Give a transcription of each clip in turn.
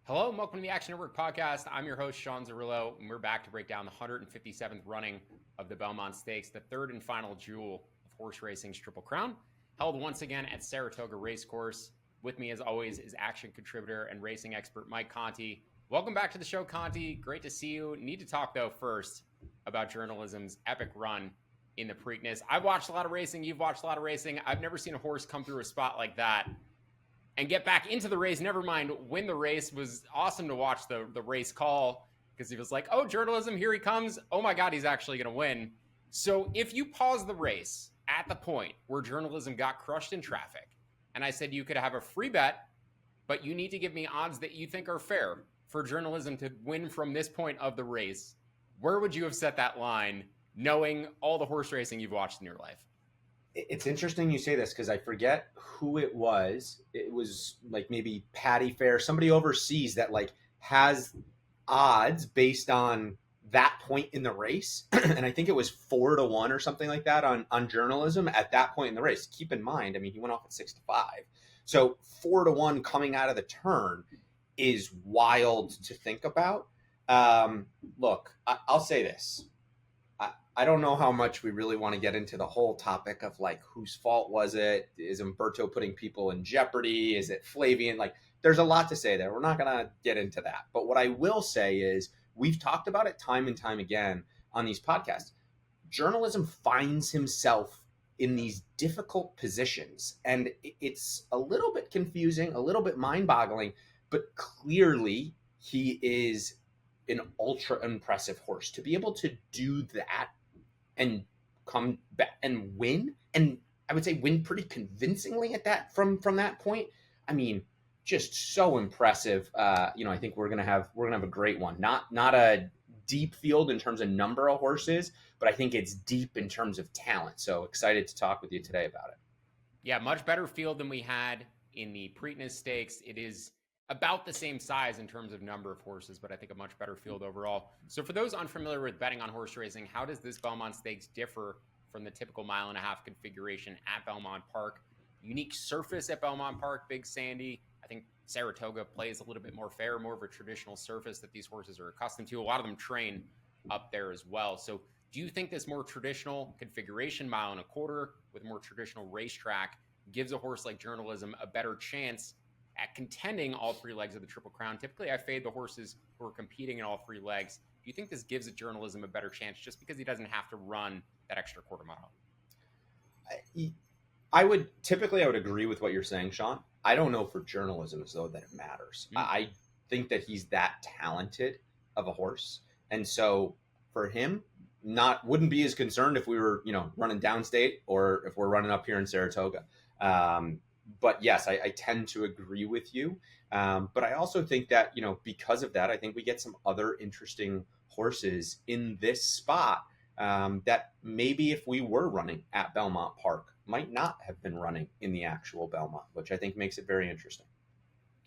Hello and welcome to the Action Network podcast. I'm your host, Sean Zerillo, and we're back to break down the 157th running of the Belmont Stakes, the third and final jewel of horse racing's Triple Crown, held once again at Saratoga Racecourse. With me, as always, is action contributor and racing expert Mike Conti. Welcome back to the show, Conti. Great to see you. Need to talk, though, first about journalism's epic run in the Preakness. I've watched a lot of racing. You've watched a lot of racing. I've never seen a horse come through a spot like that and get back into the race. Never mind win the race. Was awesome to watch the race call because he was like, oh, journalism, here he comes. Oh my God, he's actually going to win. So if you pause the race at the point where journalism got crushed in traffic, and I said you could have a free bet, but you need to give me odds that you think are fair for journalism to win from this point of the race, where would you have set that line knowing all the horse racing you've watched in your life? It's interesting you say this because I forget who it was. It was like maybe Patty Fair, somebody overseas that like has odds based on that point in the race. And I think it was 4-1 or something like that on journalism at that point in the race. Keep in mind, I mean, he went off at 6-5. So 4-1 coming out of the turn is wild to think about. Look, I'll say this. I don't know how much we really want to get into the whole topic of like whose fault was it? Is Umberto putting people in jeopardy? Is it Flavian? Like there's a lot to say there. We're not going to get into that. But what I will say is we've talked about it time and time again on these podcasts. Journalism finds himself in these difficult positions and it's a little bit confusing, a little bit mind-boggling, but clearly he is an ultra impressive horse. To be able to do that and come back and win, and I would say win pretty convincingly at that from that point. I mean, just so impressive. I think we're gonna have a great one. Not a deep field in terms of number of horses, but I think it's deep in terms of talent. So excited to talk with you today about it. Yeah, much better field than we had in the Preakness Stakes. It is about the same size in terms of number of horses, but I think a much better field overall. So for those unfamiliar with betting on horse racing, how does this Belmont Stakes differ from the typical mile-and-a-half configuration at Belmont Park? Unique surface at Belmont Park, Big Sandy. I think Saratoga plays a little bit more fair, more of a traditional surface that these horses are accustomed to. A lot of them train up there as well. So do you think this more traditional configuration, mile and a quarter, with more traditional racetrack, gives a horse like journalism a better chance at contending all three legs of the Triple Crown? Typically, I fade the horses who are competing in all three legs. Do you think this gives a journalism a better chance just because he doesn't have to run that extra quarter mile? I would agree with what you're saying, Sean. I don't know for journalism as though that it matters. I think that he's that talented of a horse. And so for him, wouldn't be as concerned if we were, running downstate or if we're running up here in Saratoga. But yes, I tend to agree with you. But I also think that, because of that, I think we get some other interesting horses in this spot that maybe if we were running at Belmont Park might not have been running in the actual Belmont, which I think makes it very interesting.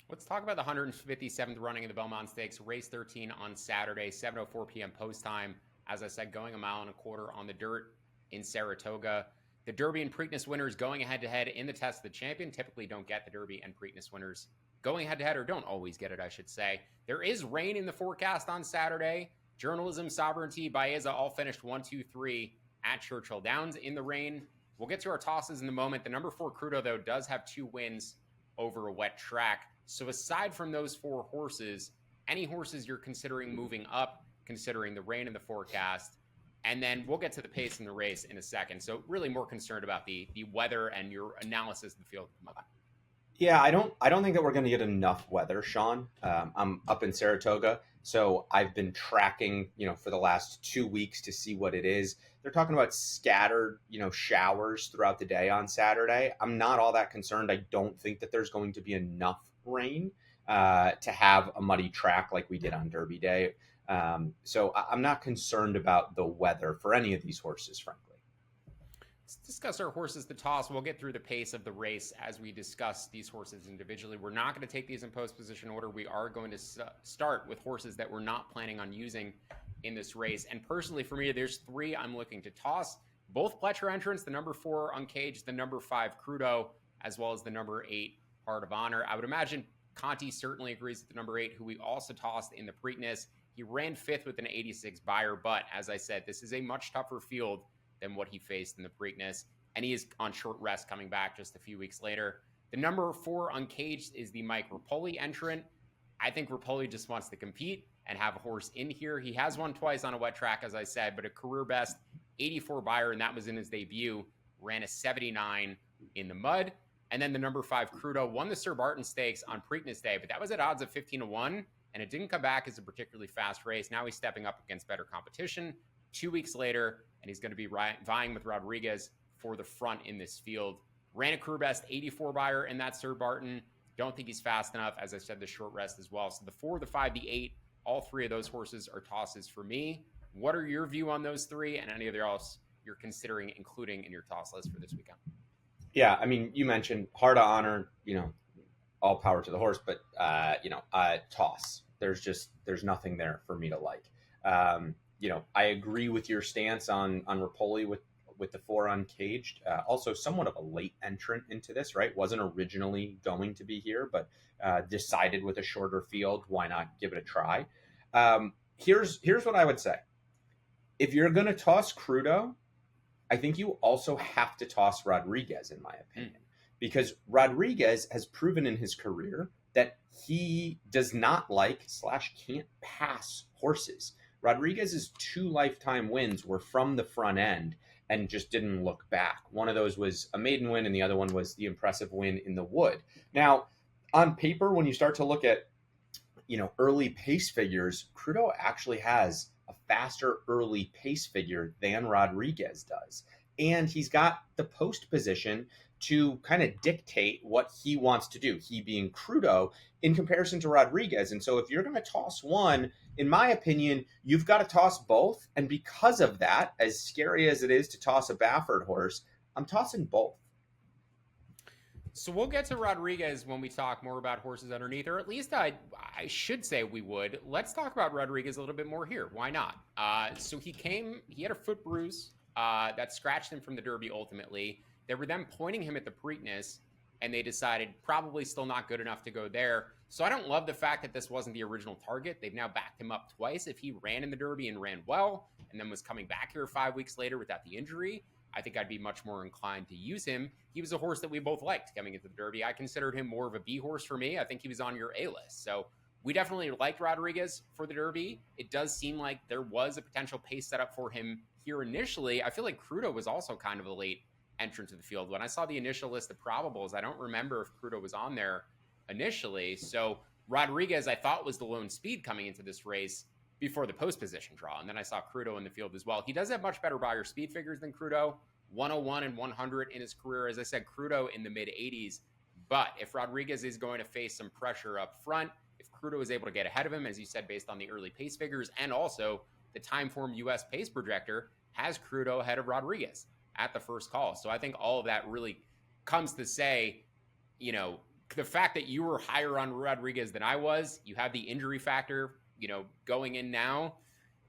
Let's talk about the 157th running of the Belmont Stakes, race 13 on Saturday, 7:04 p.m. post time. As I said, going a mile and a quarter on the dirt in Saratoga. The Derby and Preakness winners going head-to-head in the Test of the Champion typically don't get the Derby and Preakness winners going head-to-head, or don't always get it, I should say. There is rain in the forecast on Saturday. Journalism, Sovereignty, Baeza all finished 1, 2, 3 at Churchill Downs in the rain. We'll get to our tosses in the moment. The number 4 Crudo, though, does have 2 wins over a wet track. So aside from those 4 horses, any horses you're considering moving up, considering the rain in the forecast? And then we'll get to the pace in the race in a second. So really more concerned about the weather and your analysis of the field. Yeah, I don't think that we're going to get enough weather, Sean. I'm up in Saratoga, so I've been tracking, for the last 2 weeks to see what it is. They're talking about scattered, showers throughout the day on Saturday. I'm not all that concerned. I don't think that there's going to be enough rain to have a muddy track like we did on Derby Day. So I'm not concerned about the weather for any of these horses, frankly. Let's discuss our horses to toss. We'll get through the pace of the race as we discuss these horses individually. We're not going to take these in post position order. We are going to start with horses that we're not planning on using in this race. And personally, for me, there's 3 I'm looking to toss. Both Pletcher entrants, the number 4 Uncaged, the number 5 Crudo, as well as the number 8 Heart of Honor. I would imagine Conti certainly agrees with the number 8, who we also tossed in the Preakness. He ran 5th with an 86 buyer, but as I said, this is a much tougher field than what he faced in the Preakness, and he is on short rest coming back just a few weeks later. The number 4 uncaged is the Mike Rapoli entrant. I think Rapoli just wants to compete and have a horse in here. He has won twice on a wet track, as I said, but a career best 84 buyer, and that was in his debut, ran a 79 in the mud. And then the number 5 Crudo won the Sir Barton Stakes on Preakness Day, but that was at odds of 15-1, and it didn't come back as a particularly fast race. Now he's stepping up against better competition 2 weeks later, and he's going to be vying with Rodriguez for the front in this field. Ran a career best 84 buyer in that Sir Barton. Don't think he's fast enough. As I said, the short rest as well. So the 4, the 5, the 8, all 3 of those horses are tosses for me. What are your view on those 3 and any other else you're considering including in your toss list for this weekend? Yeah, I mean, you mentioned Heart of Honor, all power to the horse, but, toss. There's nothing there for me to like. I agree with your stance on Rapoli with the 4 uncaged. Also somewhat of a late entrant into this, right? Wasn't originally going to be here, but decided with a shorter field, why not give it a try? Here's what I would say. If you're going to toss Crudo, I think you also have to toss Rodriguez, in my opinion, because Rodriguez has proven in his career that he does not /can't pass horses. Rodriguez's 2 lifetime wins were from the front end and just didn't look back. One of those was a maiden win, and the other one was the impressive win in the Wood. Now, on paper, when you start to look at, early pace figures, Crudo actually has a faster early pace figure than Rodriguez does. And he's got the post position to kind of dictate what he wants to do, he being Crudo, in comparison to Rodriguez. And so if you're going to toss one, in my opinion, you've got to toss both. And because of that, as scary as it is to toss a Baffert horse, I'm tossing both. So we'll get to Rodriguez when we talk more about horses underneath, or at least I should say we would. Let's talk about Rodriguez a little bit more here. Why not? So he had a foot bruise that scratched him from the Derby ultimately. They were then pointing him at the Preakness, and they decided probably still not good enough to go there. So I don't love the fact that this wasn't the original target. They've now backed him up twice. If he ran in the Derby and ran well, and then was coming back here 5 weeks later without the injury, I think I'd be much more inclined to use him. He was a horse that we both liked coming into the Derby. I considered him more of a B horse for me. I think he was on your A list. So we definitely liked Rodriguez for the Derby. It does seem like there was a potential pace setup for him here initially. I feel like Crudo was also kind of a late entrant to the field. When I saw the initial list of probables, I don't remember if Crudo was on there initially. So Rodriguez, I thought, was the lone speed coming into this race before the post position draw. And then I saw Crudo in the field as well. He does have much better buyer speed figures than Crudo, 101 and 100 in his career. As I said, Crudo in the mid 80s. But if Rodriguez is going to face some pressure up front, if Crudo is able to get ahead of him, as you said, based on the early pace figures, and also the Timeform US pace projector has Crudo ahead of Rodriguez at the first call. So I think all of that really comes to say, the fact that you were higher on Rodriguez than I was, you have the injury factor, going in now,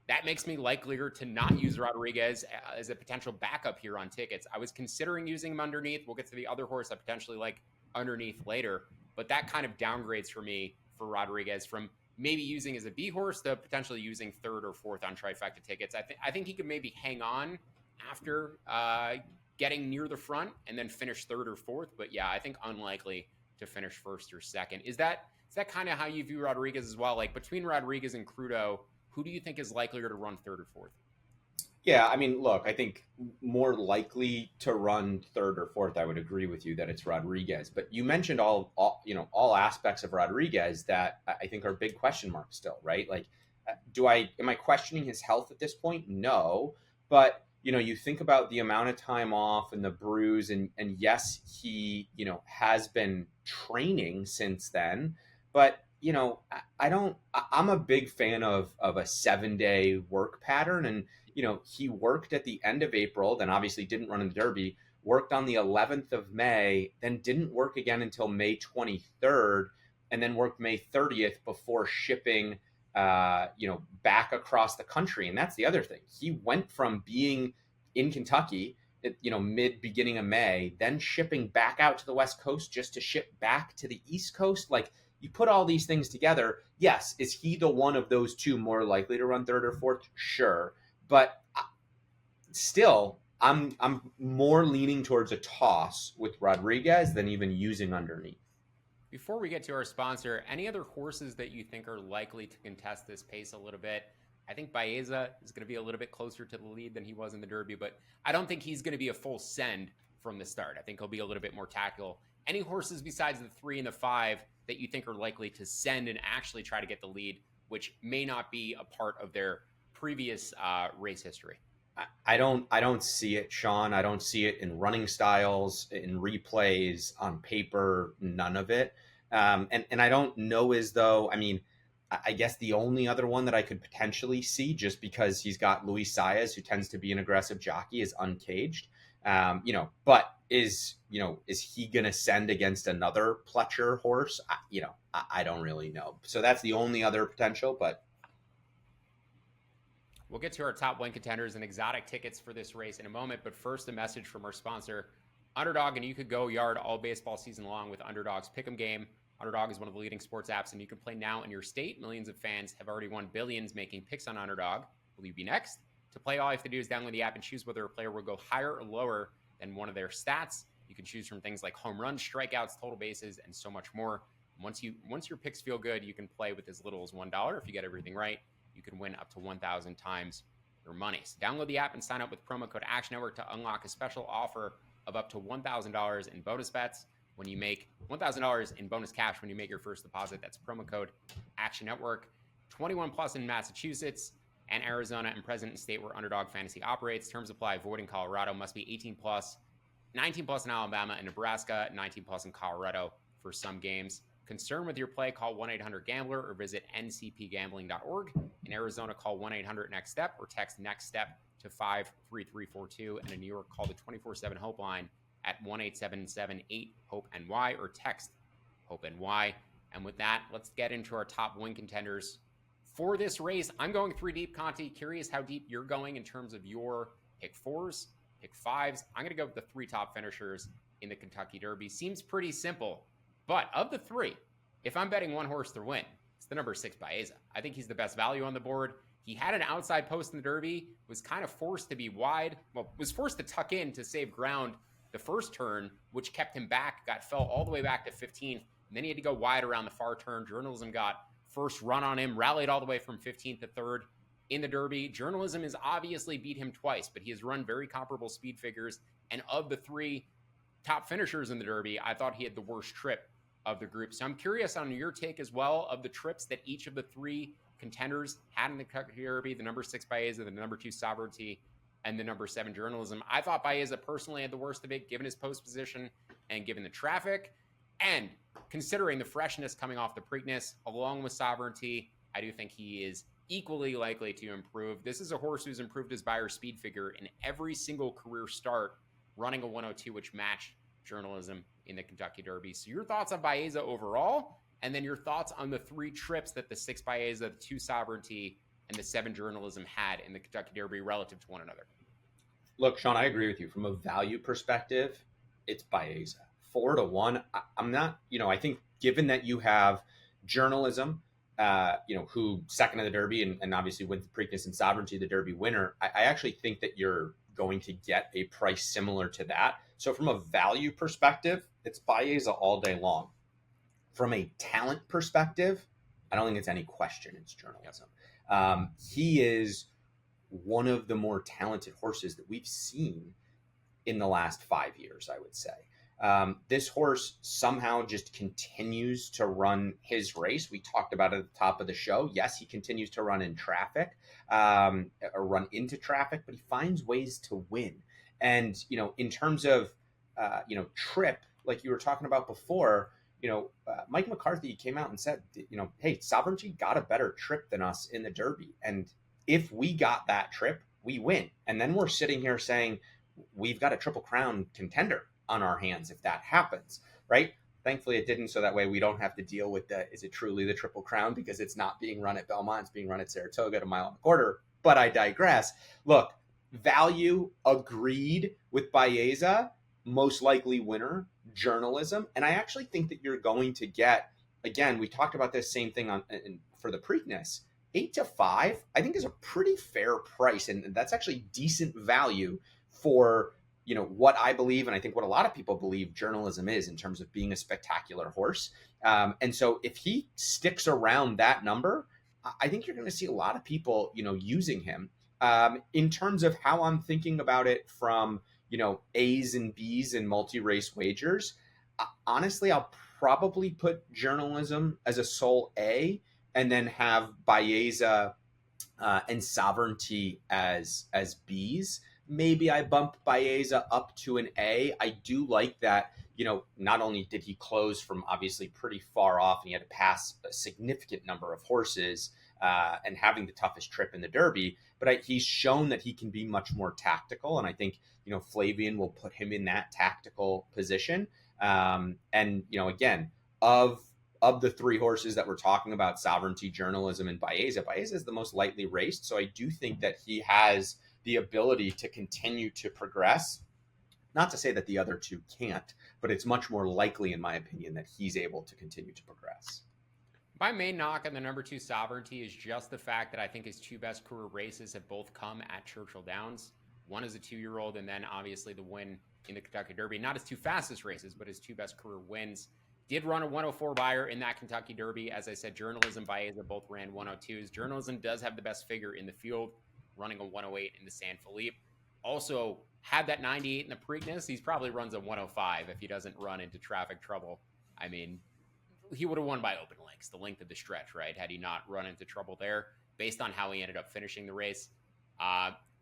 that makes me likelier to not use Rodriguez as a potential backup here on tickets. I was considering using him underneath. We'll get to the other horse I potentially like underneath later, but that kind of downgrades for me for Rodriguez from maybe using as a B horse to potentially using 3rd or 4th on trifecta tickets. I think he could maybe hang on after getting near the front and then finish 3rd or 4th. But yeah, I think unlikely to finish 1st or 2nd. Is that kind of how you view Rodriguez as well? Like between Rodriguez and Crudo, who do you think is likelier to run 3rd or 4th? Yeah, I mean, look, I think more likely to run 3rd or 4th, I would agree with you that it's Rodriguez. But you mentioned all aspects of Rodriguez that I think are big question marks still, right? Like, am I questioning his health at this point? No, but you think about the amount of time off and the bruise, and yes, he has been training since then, but I'm a big fan of a 7-day work pattern. And, he worked at the end of April, then obviously didn't run in the Derby, worked on the 11th of May, then didn't work again until May 23rd, and then worked May 30th before shipping, back across the country. And that's the other thing. He went from being in Kentucky, beginning of May, then shipping back out to the West Coast just to ship back to the East Coast. Like, You put all these things together. Yes, is he the one of those two more likely to run third or fourth? Sure, but still, I'm more leaning towards a toss with Rodriguez than even using underneath. Before we get to our sponsor, any other horses that you think are likely to contest this pace a little bit? I think Baeza is going to be a little bit closer to the lead than he was in the Derby, but I don't think he's going to be a full send from the start. I think he'll be a little bit more tactical. Any horses besides the 3 and the 5 that you think are likely to send and actually try to get the lead, which may not be a part of their previous race history? I don't see it, Sean. I don't see it in running styles, in replays, on paper, none of it. And I don't know as though, I mean, I guess the only other one that I could potentially see, just because he's got Luis Saez, who tends to be an aggressive jockey, is Uncaged. But is he going to send against another Pletcher horse? I don't really know. So that's the only other potential, but we'll get to our top win contenders and exotic tickets for this race in a moment. But first, a message from our sponsor, Underdog, and you could go yard all baseball season long with Underdog's Pick'em game. Underdog is one of the leading sports apps, and you can play now in your state. Millions of fans have already won billions making picks on Underdog. Will you be next? To play, all you have to do is download the app and choose whether a player will go higher or lower than one of their stats. You can choose from things like home runs, strikeouts, total bases, and so much more. Once your picks feel good, you can play with as little as $1. If you get everything right, you can win up to 1,000 times your money. So download the app and sign up with promo code Action Network to unlock a special offer of up to $1,000 in bonus bets when you make $1,000 in bonus cash when you make your first deposit. That's promo code Action Network. 21 plus in Massachusetts and Arizona and President State where Underdog Fantasy operates. Terms apply. Void in Colorado. Must be 18 plus. 19 plus in Alabama and Nebraska. 19 plus in Colorado for some games. Concerned with your play, call 1-800-GAMBLER or visit ncpgambling.org. In Arizona, call 1-800-NEXT-STEP or text NEXT STEP to 53342. And in New York, call the 24/7 Hope line at 1-877-8-HOPE-NY or text HOPE-NY. And with that, let's get into our top win contenders for this race. I'm going 3 deep, Conti. Curious how deep you're going in terms of your pick 4s, pick 5s. I'm going to go with the 3 top finishers in the Kentucky Derby. Seems pretty simple. But of the 3, if I'm betting one horse to win, it's the number 6 Baeza. I think he's the best value on the board. He had an outside post in the Derby, was kind of forced to be wide, was forced to tuck in to save ground the first turn, which kept him back, fell all the way back to 15th. And then he had to go wide around the far turn. Journalism got first run on him, rallied all the way from 15th to 3rd in the Derby. Journalism has obviously beat him twice, but he has run very comparable speed figures. And of the 3 top finishers in the Derby, I thought he had the worst trip of the group. So I'm curious on your take as well of the trips that each of the 3 contenders had in the Kentucky Derby, the number 6 Baeza, the number 2 Sovereignty, and the number 7 Journalism. I thought Baeza personally had the worst of it, given his post position and given the traffic. And considering the freshness coming off the Preakness, along with Sovereignty, I do think he is equally likely to improve. This is a horse who's improved his Beyer speed figure in every single career start, running a 102, which matched Journalism in the Kentucky Derby. So your thoughts on Baeza overall, and then your thoughts on the 3 trips that the 6 Baeza, the 2 Sovereignty, and the 7 Journalism had in the Kentucky Derby relative to one another. Look, Sean, I agree with you. From a value perspective, it's Baeza. 4-1. I'm not, I think given that you have Journalism, who second in the Derby and obviously wins the Preakness and Sovereignty, the Derby winner, I actually think that you're going to get a price similar to that. So from a value perspective, it's Baeza all day long. From a talent perspective, I don't think it's any question it's Journalism. He is one of the more talented horses that we've seen in the last 5 years, I would say. This horse somehow just continues to run his race. We talked about it at the top of the show. Yes, he continues to run in traffic, or run into traffic, but he finds ways to win. And, in terms of, trip, like you were talking about before, Mike McCarthy came out and said, hey, Sovereignty got a better trip than us in the Derby. And if we got that trip, we win. And then we're sitting here saying we've got a Triple Crown contender on our hands if that happens, right? Thankfully, it didn't, so that way we don't have to deal with is it truly the Triple Crown, because it's not being run at Belmont, it's being run at Saratoga at 1.25 miles. But I digress. Look, value agreed with Baeza, most likely winner, Journalism. And I actually think that you're going to get again, we talked about this same thing for the Preakness. 8-5, I think, is a pretty fair price, and that's actually decent value for what I believe, and I think what a lot of people believe journalism is in terms of being a spectacular horse. And so if he sticks around that number, I think you're going to see a lot of people, using him. In terms of how I'm thinking about it from, A's and B's and multi-race wagers, honestly, I'll probably put journalism as a sole A, and then have Baeza and Sovereignty as B's. Maybe I bump Baeza up to an A. I do like that, not only did he close from obviously pretty far off, and he had to pass a significant number of horses and having the toughest trip in the Derby, but he's shown that he can be much more tactical. And I think, Flavian will put him in that tactical position. And, again, of the three horses that we're talking about, Sovereignty, Journalism, and Baeza is the most lightly raced. So I do think that he has the ability to continue to progress. Not to say that the other two can't, but it's much more likely, in my opinion, that he's able to continue to progress. My main knock on the number 2 Sovereignty is just the fact that I think his 2 best career races have both come at Churchill Downs. One is a 2-year-old, and then obviously the win in the Kentucky Derby. Not his 2 fastest races, but his 2 best career wins. Did run a 104 buyer in that Kentucky Derby. As I said, Journalism, Baeza both ran 102s. Journalism does have the best figure in the field, running a 108 in the San Felipe. Also had that 98 in the Preakness. He probably runs a 105 if he doesn't run into traffic trouble. I mean, he would have won by open lengths, the length of the stretch, right? Had he not run into trouble there, based on how he ended up finishing the race.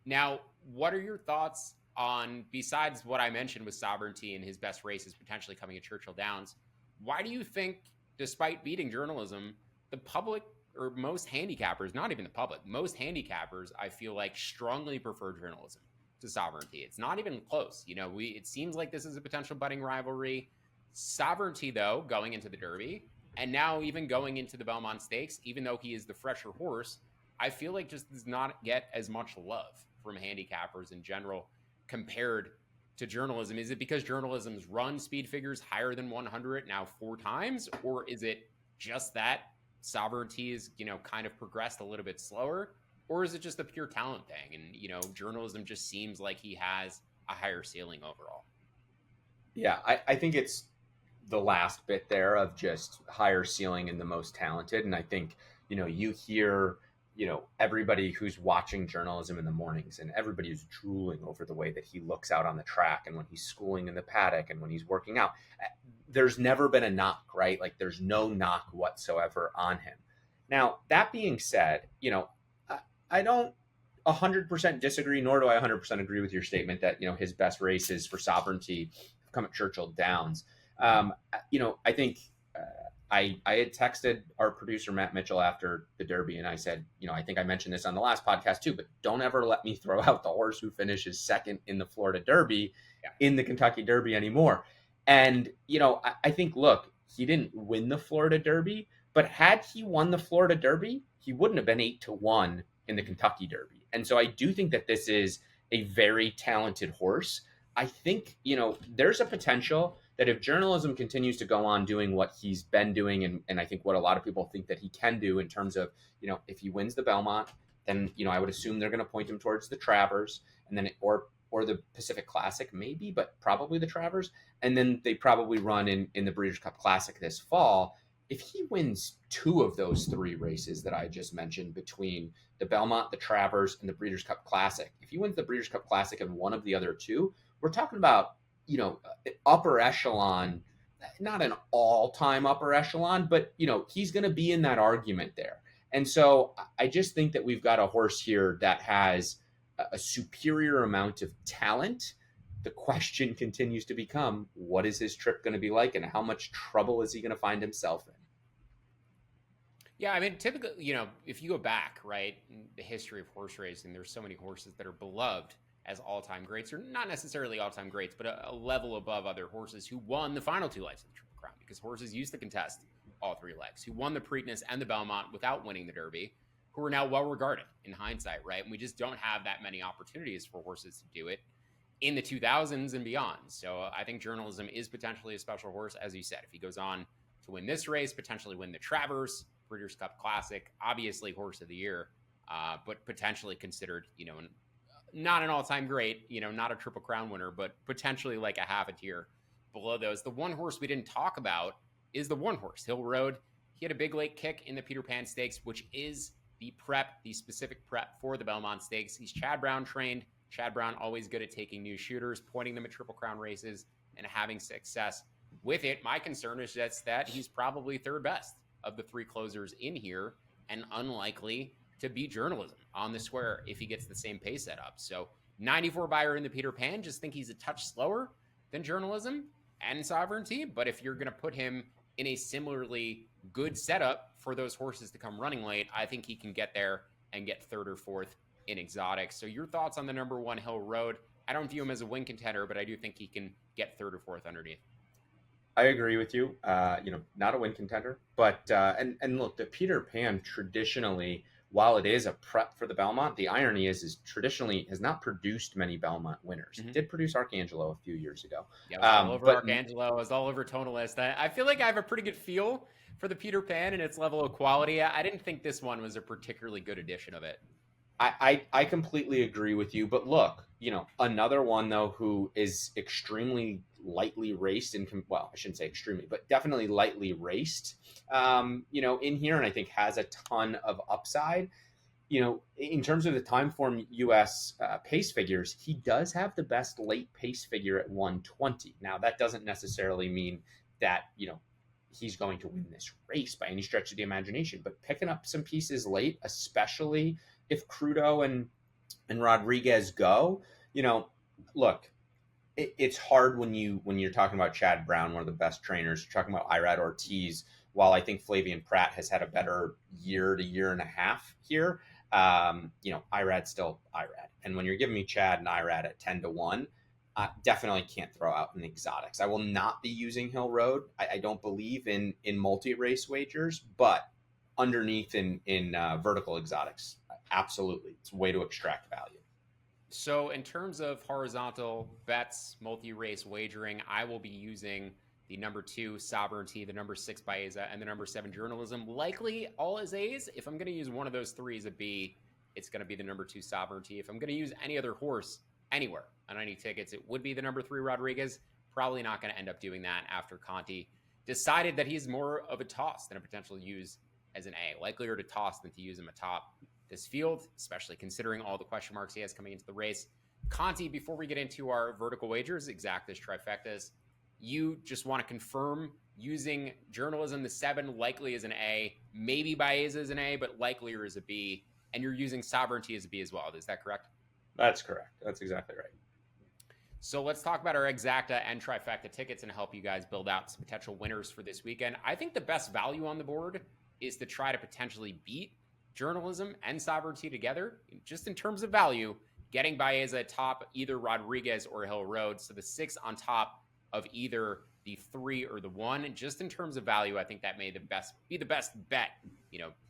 Now, what are your thoughts on, besides what I mentioned with Sovereignty and his best races potentially coming at Churchill Downs, why do you think, despite beating Journalism, the public, or most handicappers, not even the public, most handicappers, I feel like, strongly prefer Journalism to Sovereignty? It's not even close. It seems like this is a potential budding rivalry. Sovereignty, though, going into the Derby, and now even going into the Belmont Stakes, even though he is the fresher horse, I feel like just does not get as much love from handicappers in general compared to Journalism. Is it because Journalism's run speed figures higher than 100 now 4 times, or is it just that Sovereignty is, kind of progressed a little bit slower, or is it just a pure talent thing? And, Journalism just seems like he has a higher ceiling overall. Yeah, I think it's the last bit there of just higher ceiling and the most talented. And I think, you hear, everybody who's watching Journalism in the mornings, and everybody is drooling over the way that he looks out on the track, and when he's schooling in the paddock, and when he's working out. There's never been a knock, right? Like, there's no knock whatsoever on him. Now, that being said, I don't 100% disagree, nor do I 100% agree with your statement that, his best races for Sovereignty come at Churchill Downs. I think I had texted our producer, Matt Mitchell, after the Derby, and I said, I think I mentioned this on the last podcast too, but don't ever let me throw out the horse who finishes second in the Florida Derby in the Kentucky Derby anymore. And, I think, look, he didn't win the Florida Derby, but had he won the Florida Derby, he wouldn't have been 8-1 in the Kentucky Derby. And so I do think that this is a very talented horse. I think, there's a potential that if Journalism continues to go on doing what he's been doing, and I think what a lot of people think that he can do in terms of, if he wins the Belmont, then, I would assume they're going to point him towards the Travers, and then, or the Pacific Classic, maybe, but probably the Travers. And then they probably run in the Breeders' Cup Classic this fall. If he wins 2 of those 3 races that I just mentioned, between the Belmont, the Travers, and the Breeders' Cup Classic, if he wins the Breeders' Cup Classic and one of the other 2, we're talking about, upper echelon, not an all-time upper echelon, but, he's going to be in that argument there. And so I just think that we've got a horse here that has a superior amount of talent. The question continues to become, what is his trip going to be like, and how much trouble is he going to find himself in? Yeah, I mean, typically, if you go back, right, in the history of horse racing, there's so many horses that are beloved as all-time greats, or not necessarily all-time greats, but a level above other horses who won the final 2 legs of the Triple Crown, because horses used to contest all 3 legs, who won the Preakness and the Belmont without winning the Derby, who are now well-regarded in hindsight, right? And we just don't have that many opportunities for horses to do it in the 2000s and beyond. So I think Journalism is potentially a special horse, as you said. If he goes on to win this race, potentially win the Travers, Breeders' Cup Classic, obviously horse of the year, but potentially considered, not an all-time great, not a Triple Crown winner, but potentially like a half a tier below those. The one horse we didn't talk about is the one horse, Hill Road. He had a big late kick in the Peter Pan Stakes, which is the specific prep for the Belmont Stakes. He's Chad Brown trained. Chad Brown always good at taking new shooters, pointing them at Triple Crown races, and having success with it. My concern is just that he's probably third best of the three closers in here and unlikely to beat Journalism on the square if he gets the same pace setup. So 94 buyer in the Peter Pan, just think he's a touch slower than Journalism and Sovereignty. But if you're going to put him in a similarly good setup for those horses to come running late, I think he can get there and get third or fourth in exotics. So your thoughts on the number one, Hill Road? I don't view him as a win contender, but I do think he can get third or fourth underneath. I agree with you. Not a win contender, but and look, the Peter Pan traditionally, while it is a prep for the Belmont, the irony is traditionally has not produced many Belmont winners. It did produce Arcangelo a few years ago. Yeah, it was all over Arcangelo. It was all over Tonalist. I feel like I have a pretty good feel for the Peter Pan and its level of quality. I didn't think this one was a particularly good edition of it. I completely agree with you, but look, another one though who is extremely lightly raced I shouldn't say extremely, but definitely lightly raced, in here, and I think has a ton of upside. In terms of the time form US pace figures, he does have the best late pace figure at 120. Now that doesn't necessarily mean that, he's going to win this race by any stretch of the imagination, but picking up some pieces late, especially if Crudo and Rodriguez go, look, it's hard when you're talking about Chad Brown, one of the best trainers, you're talking about Irad Ortiz. While I think Flavian Pratt has had a better year to year and a half here, Irad's still Irad. And when you're giving me Chad and Irad at 10-1, definitely can't throw out in exotics. I will not be using Hill Road. I don't believe in multi-race wagers, but underneath in vertical exotics, absolutely. It's a way to extract value. So in terms of horizontal bets, multi-race wagering, I will be using the number 2 Sovereignty, the number 6 Baeza, and the number 7 Journalism, likely all as A's. If I'm going to use one of those three as a B, it's going to be the number 2 Sovereignty. If I'm going to use any other horse anywhere on any tickets, it would be the number 3 Rodriguez. Probably not going to end up doing that after Conti decided that he's more of a toss than a potential use as an A. Likelier to toss than to use him atop this field, especially considering all the question marks he has coming into the race. Conti, before we get into our vertical wagers, exactas, trifectas, you just want to confirm using Journalism, the 7 likely as an A, maybe Baeza as an A, but likelier as a B, and you're using Sovereignty as a B as well. Is that correct? That's correct. That's exactly right. So let's talk about our exacta and trifecta tickets and help you guys build out some potential winners for this weekend. I think the best value on the board is to try to potentially beat Journalism and Sovereignty together. Just in terms of value, getting Baeza atop either Rodriguez or Hill Road. So the 6 on top of either the 3 or the 1. Just in terms of value, I think that may be the best bet,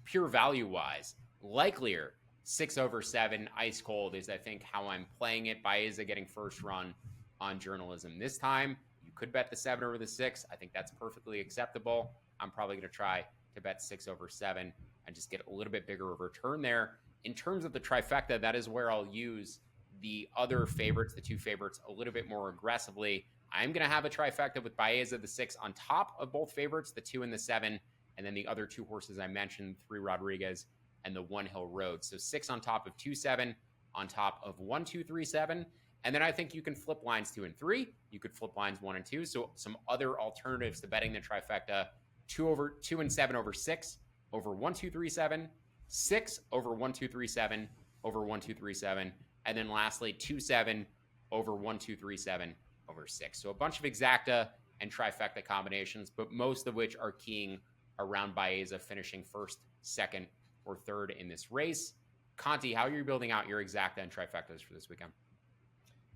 pure value wise. Likelier 6 over 7, ice cold is, I think, how I'm playing it. Baeza getting first run on Journalism this time. You could bet the 7 over the 6. I think that's perfectly acceptable. I'm probably going to try to bet 6 over 7 and just get a little bit bigger of a return there. In terms of the trifecta, that is where I'll use the other favorites, the 2 favorites, a little bit more aggressively. I'm going to have a trifecta with Baeza, the 6 on top of both favorites, the 2 and the 7, and then the other 2 horses I mentioned, 3 Rodriguez and the 1 Hill Road. So 6 on top of 2, 7, on top of 1, 2, 3, 7. And then I think you can flip lines 2 and 3. You could flip lines 1 and 2. So some other alternatives to betting the trifecta: 2 and 7 over 6, over 1, 2, 3, 7, 6 over 1, 2, 3, 7, over 1, 2, 3, 7, and then lastly 2, 7 over 1, 2, 3, 7 over 6. So a bunch of exacta and trifecta combinations, but most of which are keying around Baeza finishing first, second, or third in this race. Conti, how are you building out your exacta and trifectas for this weekend?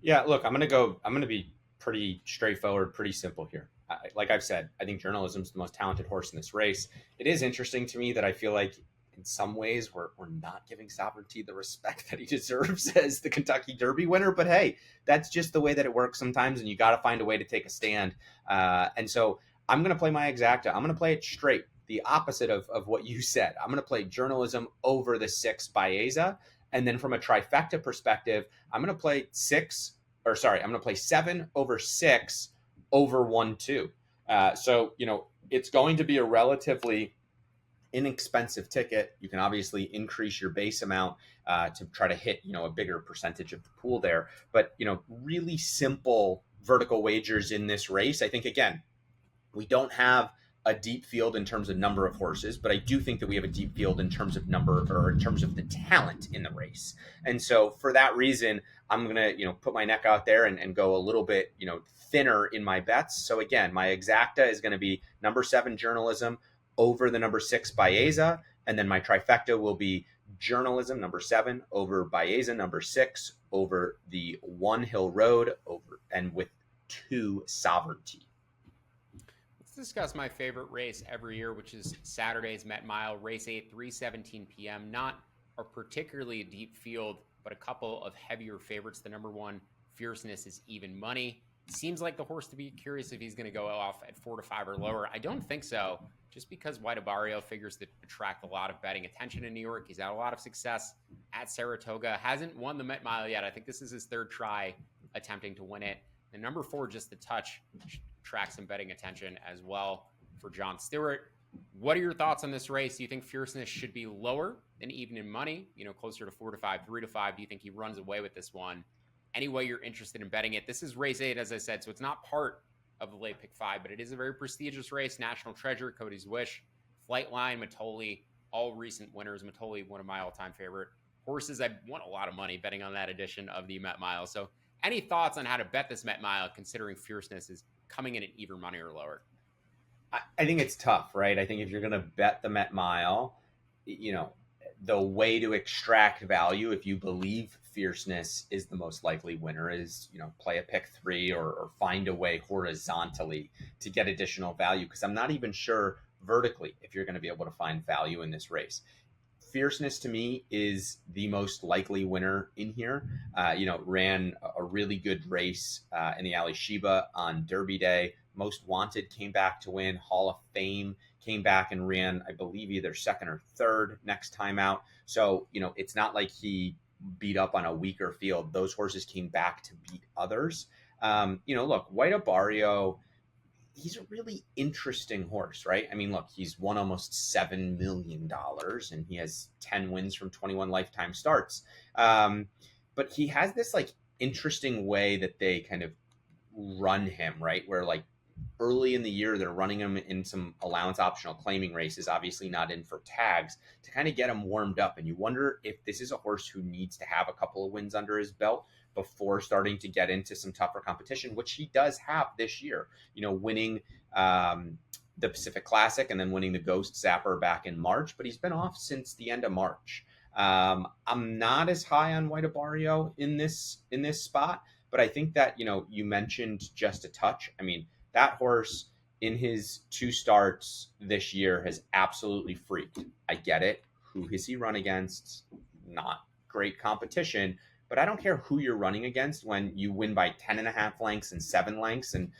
Yeah, look, I'm going to be pretty straightforward, pretty simple here. Like I've said, I think Journalism is the most talented horse in this race. It is interesting to me that I feel like in some ways we're not giving Sovereignty the respect that he deserves as the Kentucky Derby winner. But hey, that's just the way that it works sometimes, and you got to find a way to take a stand. And so I'm going to play my exacta. I'm going to play it straight, the opposite of what you said. I'm going to play journalism over the 6 Baeza. And then from a trifecta perspective, I'm going to play 7 over 6 over 1-2. So, it's going to be a relatively inexpensive ticket. You can obviously increase your base amount to try to hit, a bigger percentage of the pool there. But, really simple vertical wagers in this race. I think, again, we don't have a deep field in terms of number of horses, but I do think that we have a deep field in terms of number, or in terms of the talent in the race. And so for that reason, I'm going to, put my neck out there and go a little bit, thinner in my bets. So again, my exacta is going to be number 7 journalism over the number 6 Baeza. And then my trifecta will be journalism number 7 over Baeza number 6 over the 1 Hill Road over, and with 2 Sovereignty. Let's discuss my favorite race every year, which is Saturday's Met Mile, race 8, 3:17 p.m. Not a particularly deep field, but a couple of heavier favorites. The number 1, Fierceness, is even money. Seems like the horse to be curious if he's going to go off at 4 to 5 or lower. I don't think so, just because White Barrio figures to attract a lot of betting attention in New York. He's had a lot of success at Saratoga, hasn't won the Met Mile yet. I think this is his 3rd try attempting to win it. The number 4, Just a Touch, attracts some betting attention as well for John Stewart. What are your thoughts on this race? Do you think Fierceness should be lower than even in money, closer to 4 to 5, 3 to 5? Do you think he runs away with this one? Any way you're interested in betting it. This is race 8, as I said, so it's not part of the late pick 5, but it is a very prestigious race. National Treasure, Cody's Wish, Flightline, Matoli, all recent winners. Matoli, one of my all-time favorite horses. I won a lot of money betting on that edition of the Met Mile. So any thoughts on how to bet this Met Mile, considering Fierceness is coming in at even money or lower? I think it's tough, right? I think if you're going to bet the Met Mile, the way to extract value, if you believe Fierceness is the most likely winner, is, play a pick 3 or find a way horizontally to get additional value. Because I'm not even sure vertically if you're going to be able to find value in this race. Fierceness to me is the most likely winner in here. Ran a really good race in the Ali Sheba on Derby Day. Most Wanted came back to win. Hall of Fame came back and ran, I believe, either 2nd or 3rd next time out. So, it's not like he beat up on a weaker field. Those horses came back to beat others. Look, White Barrio, he's a really interesting horse, right? I mean, look, he's won almost $7 million and he has 10 wins from 21 lifetime starts. But he has this interesting way that they kind of run him, right? Where early in the year, they're running him in some allowance optional claiming races, obviously not in for tags, to kind of get him warmed up. And you wonder if this is a horse who needs to have a couple of wins under his belt before starting to get into some tougher competition, which he does have this year, winning the Pacific Classic and then winning the Ghost Zapper back in March, but he's been off since the end of March. I'm not as high on White Barrio in this spot, but I think that, you mentioned Just a Touch. I mean, that horse in his 2 starts this year has absolutely freaked. I get it. Who has he run against? Not great competition, but I don't care who you're running against when you win by 10.5 lengths and 7 lengths. And,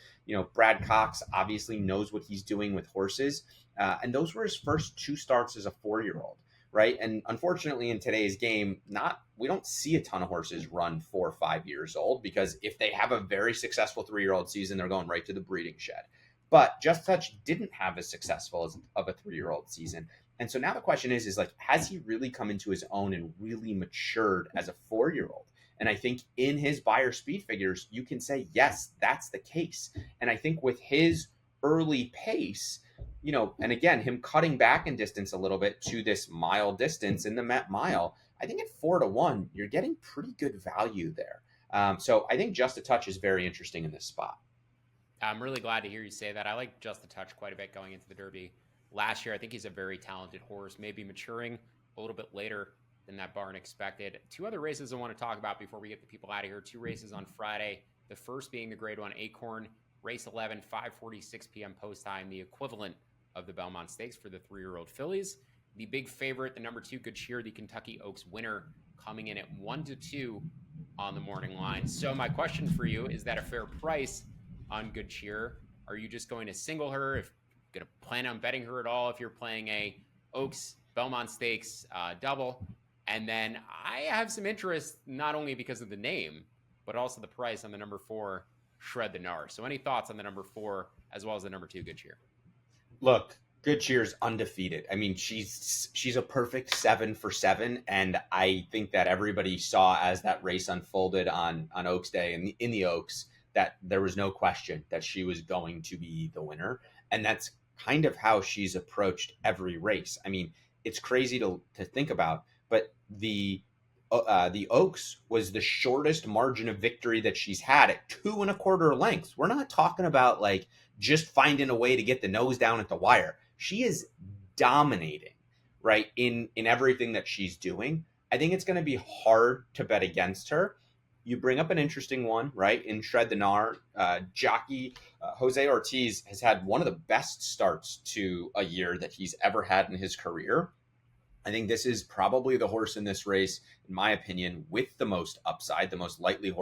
Brad Cox obviously knows what he's doing with horses. And those were his first 2 starts as a 4-year-old, right? And unfortunately in today's game, we don't see a ton of horses run 4 or 5 years old, because if they have a very successful 3-year-old season, they're going right to the breeding shed. But Just Touch didn't have as successful of a 3-year-old season. And so now the question is has he really come into his own and really matured as a 4-year-old? And I think in his buyer speed figures, you can say, yes, that's the case. And I think with his early pace, and again, him cutting back in distance a little bit to this mile distance in the Met Mile, I think at 4 to 1, you're getting pretty good value there. So I think Just a Touch is very interesting in this spot. I'm really glad to hear you say that. I like Just a Touch quite a bit going into the Derby last year. I think he's a very talented horse, maybe maturing a little bit later than that barn expected. 2 other races I want to talk about before we get the people out of here. 2 races on Friday. The first being the Grade 1 Acorn, race 11, 5:46 p.m. post time, the equivalent of the Belmont Stakes for the 3-year-old fillies. The big favorite, the number 2 Good Cheer, the Kentucky Oaks winner, coming in at 1 to 2 on the morning line. So my question for you, is that a fair price on Good Cheer? Are you just going to single her? If you're going to plan on betting her at all, if you're playing a Oaks Belmont Stakes double. And then I have some interest, not only because of the name, but also the price on the number 4, Shred the Gnar. So any thoughts on the number 4 as well as the number 2, Good Cheer? Look, Good Cheer's undefeated. I mean, she's a perfect 7 for 7, and I think that everybody saw as that race unfolded on Oaks Day and in the Oaks that there was no question that she was going to be the winner, and that's kind of how she's approached every race. I mean, it's crazy to think about, but the Oaks was the shortest margin of victory that she's had at 2 1/4 lengths. We're not talking about like just finding a way to get the nose down at the wire. She is dominating, right, in everything that she's doing. I think it's going to be hard to bet against her. You bring up an interesting one, right? In Shred the Gnar, jockey Jose Ortiz has had one of the best starts to a year that he's ever had in his career. I think this is probably the horse in this race, in my opinion, with the most upside, the most lightly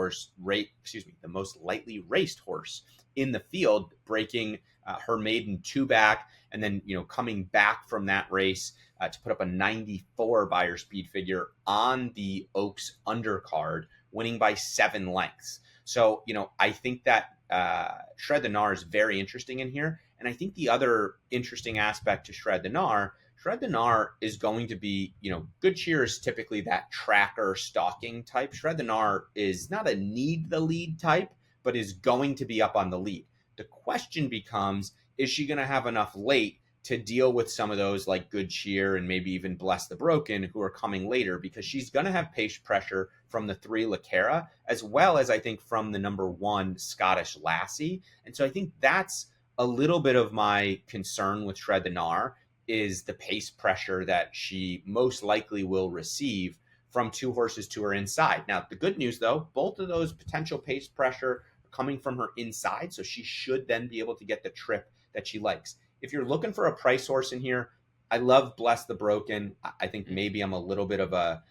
raced horse in the field, breaking her maiden 2-back, and then coming back from that race to put up a 94 buyer speed figure on the Oaks undercard, winning by 7 lengths. So I think that Shred the Gnar is very interesting in here, and I think the other interesting aspect to Shred the Gnar is going to be, Good Cheer is typically that tracker stalking type. Shred the Gnar is not a need the lead type, but is going to be up on the lead. The question becomes, is she going to have enough late to deal with some of those like Good Cheer and maybe even Bless the Broken who are coming later, because she's going to have pace pressure from the 3 Lacara, as well as I think from the number 1 Scottish Lassie. And so I think that's a little bit of my concern with Shred the Gnar, is the pace pressure that she most likely will receive from 2 horses to her inside. Now, the good news, though, both of those potential pace pressure coming from her inside, so she should then be able to get the trip that she likes. If you're looking for a price horse in here, I love Bless the Broken. I think maybe I'm a little bit of a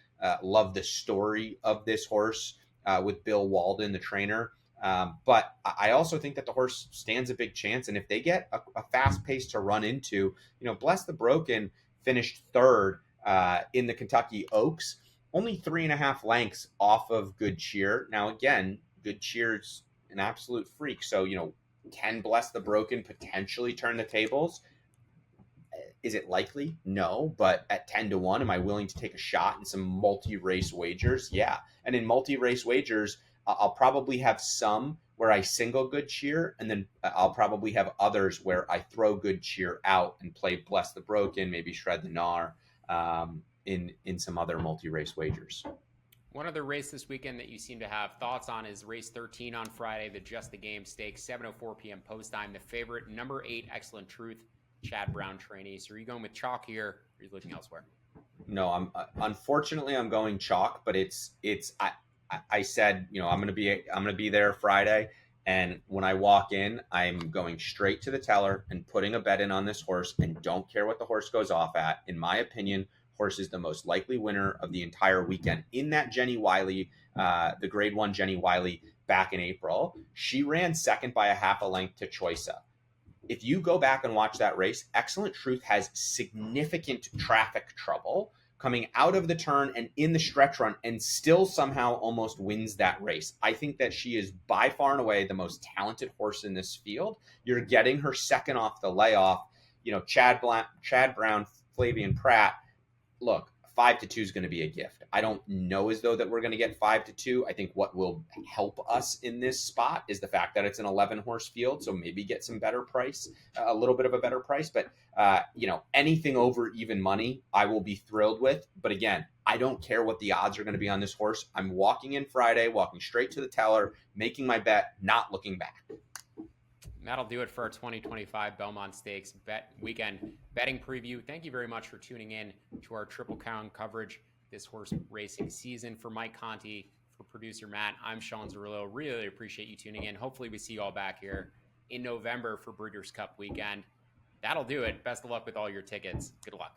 love the story of this horse with Bill Walden, the trainer. But I also think that the horse stands a big chance. And if they get a fast pace to run into, Bless the Broken finished 3rd in the Kentucky Oaks, only 3.5 lengths off of Good Cheer. Now, again, Good Cheer's an absolute freak. So, can Bless the Broken potentially turn the tables? Is it likely? No, but at 10 to 1, am I willing to take a shot in some multi-race wagers? Yeah. And in multi-race wagers, I'll probably have some where I single Good Cheer, and then I'll probably have others where I throw Good Cheer out and play Bless the Broken, maybe Shred the Gnar in some other multi-race wagers. One other race this weekend that you seem to have thoughts on is race 13 on Friday, the Just the Game Stakes, 7:04 p.m. post time. The favorite, number 8, Excellent Truth, Chad Brown trainee. So are you going with chalk here, or are you looking elsewhere? No, unfortunately I'm going chalk, but I said, I'm going to be there Friday. And when I walk in, I'm going straight to the teller and putting a bet in on this horse and don't care what the horse goes off at. In my opinion, horse is the most likely winner of the entire weekend. In that Jenny Wiley, the grade 1 Jenny Wiley back in April, she ran 2nd by a 1/2 length to Choica. If you go back and watch that race, Excellent Truth has significant traffic trouble coming out of the turn and in the stretch run, and still somehow almost wins that race. I think that she is by far and away the most talented horse in this field. You're getting her 2nd off the layoff. Chad Brown, Flavian Pratt. Look, 5 to 2 is going to be a gift. I don't know as though that we're going to get 5 to 2. I think what will help us in this spot is the fact that it's an 11 horse field. So maybe get some better price, a little bit of a better price, but anything over even money, I will be thrilled with. But again, I don't care what the odds are going to be on this horse. I'm walking in Friday, walking straight to the teller, making my bet, not looking back. That'll do it for our 2025 Belmont Stakes weekend betting preview. Thank you very much for tuning in to our Triple Crown coverage this horse racing season. For Mike Conti, for producer Matt, I'm Sean Zerillo. Really appreciate you tuning in. Hopefully we see you all back here in November for Breeders' Cup weekend. That'll do it. Best of luck with all your tickets. Good luck.